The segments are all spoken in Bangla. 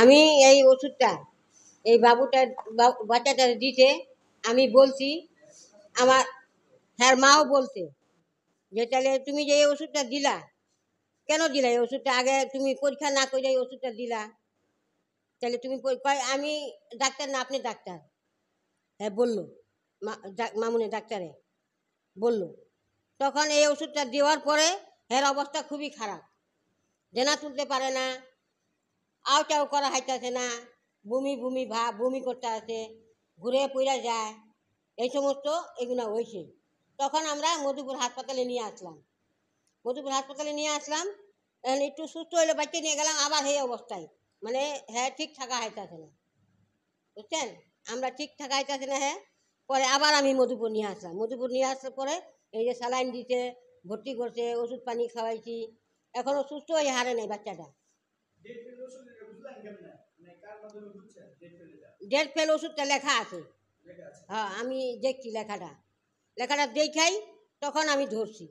আমি এই ওষুধটা এই বাচ্চাটা দিতে আমি বলছি, আমার হ্যাঁ মাও বলছে যে তাহলে তুমি যে এই ওষুধটা দিলা কেন দিলা, এই ওষুধটা আগে তুমি পরীক্ষা না করে এই ওষুধটা দিলা, তাহলে তুমি আমি ডাক্তার না আপনি ডাক্তার? হ্যাঁ বললো, মামুনি ডাক্তারে বললো। তখন এই ওষুধটা দেওয়ার পরে এর অবস্থা খুবই খারাপ, জেনা তুলতে পারে না, আও চাও করা হাইতেছে না, বমি বমি ভাব, বমি করতে আছে, ঘুরে পড়া যায়, এই সমস্ত এগুলো হয়েছে। তখন আমরা মধুপুর হাসপাতালে নিয়ে আসলাম। একটু সুস্থ হইলে বাচ্চা নিয়ে গেলাম, আবার এই অবস্থায়, মানে হ্যাঁ ঠিক থাকা হাইতেছে না, বুঝছেন? আমরা ঠিক থাকা হাইতেছে না। হ্যাঁ পরে আবার আমি মধুপুর নিয়ে আসলাম। মধুপুর নিয়ে আসার পরে এই যে স্যালাইন দিতে ভর্তি করছে, ওষুধ পানি খাওয়াইছি, এখনো সুস্থ হয়ে হারে নেই বাচ্চাটা। ডেট ফেল ওষুধটা লেখা আছে, হ্যাঁ আমি দেখছি লেখাটা দেখাই, তখন আমি ধরছি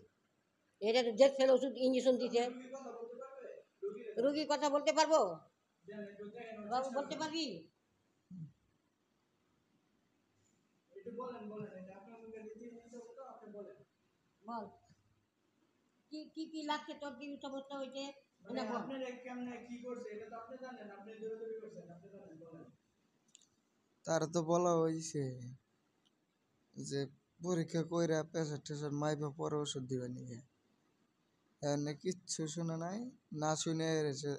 এটা ডেট ফেল ওষুধ, ইঞ্জেকশন দিতে। রুগীর কথা বলতে পারবো? বাবু বলতে পারবি? বল কি কি কি লাগছে তোর, কি সমস্যা হয়েছে? তার তো বলা হয়েছে যে পরীক্ষা কইরা প্রেসার টেসার মাইপা পরে ওষুধ দিবে নিয়ে, এনে কিচ্ছু শুনে নাই, না শুনে এসে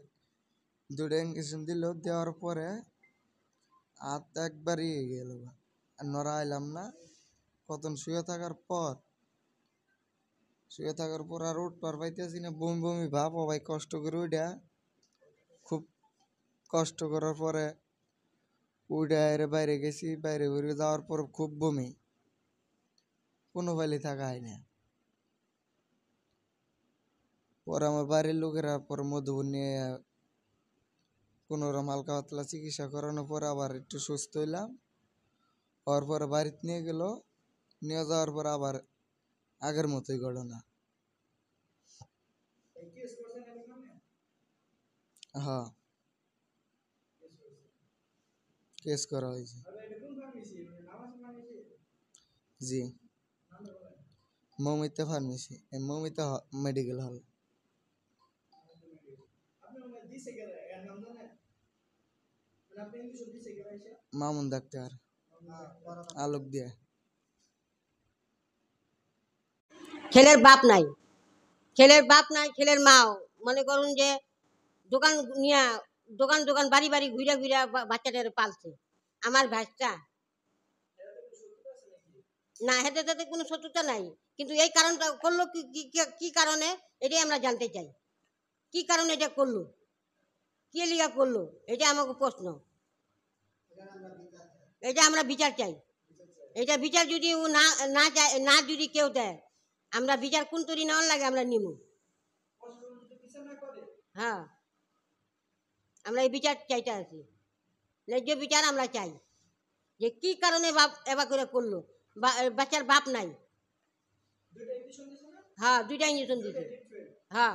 দুটো ইঞ্জেকশন দিল, দেওয়ার পরে হাত একবারই গেল, নড়া আইলাম না। কতক্ষণ শুয়ে থাকার পর আর উঠবার পাইতেছি না, বমি বমি ভাব, ভাই কষ্ট করে উঠা, খুব কষ্ট করার পরে উঠে বাইরে গেছি, বাইরে বেরিয়ে যাওয়ার পর খুব বমি, কোনো ফাইলে থাকা হয় না। পরে আমার বাড়ির লোকেরা পরে মধুবন নিয়ে কোনোরকম হালকা পাতলা চিকিৎসা করানোর পরে আবার একটু সুস্থ হইলাম। হওয়ার পরে বাড়িতে নিয়ে যাওয়ার পর আবার আগের মতোই ঘটনা। হ্যাঁ কেস করা হয়েছে। জি Moumita pharmacy, Moumita medical hall. Mamun doctor, আলোক দিয়ে। ছেলের বাপ নাই, ছেলের মাও মনে করুন যে দোকান নিয়ে দোকান বাড়ি বাড়ি ঘুরে ঘুরে বাচ্চাদের পালছে। আমার ভাইটা না, হেঁটে তাতে কোনো শত্রুতা নাই, কিন্তু এই কারণটা করলো কি কারণে, এটাই আমরা জানতে চাই। কি কারণে এটা করলো, কে লিগা করলো, এটা আমাকে প্রশ্ন। এটা আমরা বিচার চাই। এটা বিচার যদি না না চায়, না যদি কেউ দেয়, আমরা বিচার কোন তৈরি নেওয়ার লাগে আমরা নিব। হ্যাঁ আমরা এই বিচার চাইতে আছি, ন্যায্য বিচার আমরা চাই, যে কি কারণে বাপ এবার করে করলো। বাচ্চার বাপ নাই। হ্যাঁ 2টা ইঞ্জেকশন দিছে। হ্যাঁ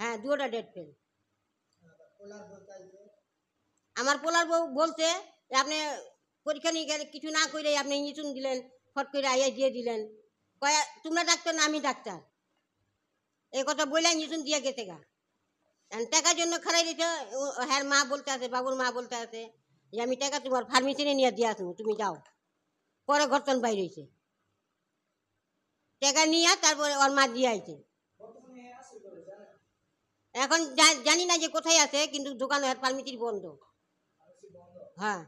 হ্যাঁ 2টা ডেট ফেল। আমার পোলার বউ বলছে যে আপনি পরীক্ষা নিয়ে গেলে কিছু না করে আপনি ইঞ্জেকশন দিলেন, ফট করে আইয়া দিয়ে দিলেন। কয়া তোমরা ডাক্তার না আমি ডাক্তার, এই কথা বলে ইঞ্জেকশন দিয়ে গেছে গা। টাকার জন্য খারাই দিতে। হ্যাঁ মা বলতে আছে, বাবুর মা বলতে আছে যে আমি টাকা তোমার ফার্মেসিনে নিয়ে দিয়ে আসবো, তুমি যাও। পরে ঘরতন বাইর হয়েছে, টাকা নিয়ে তারপরে ওর মা দিয়ে আইছে। এখন জানি না যে কোথায় আছে, কিন্তু দোকান ফার্মেসির বন্ধ। হ্যাঁ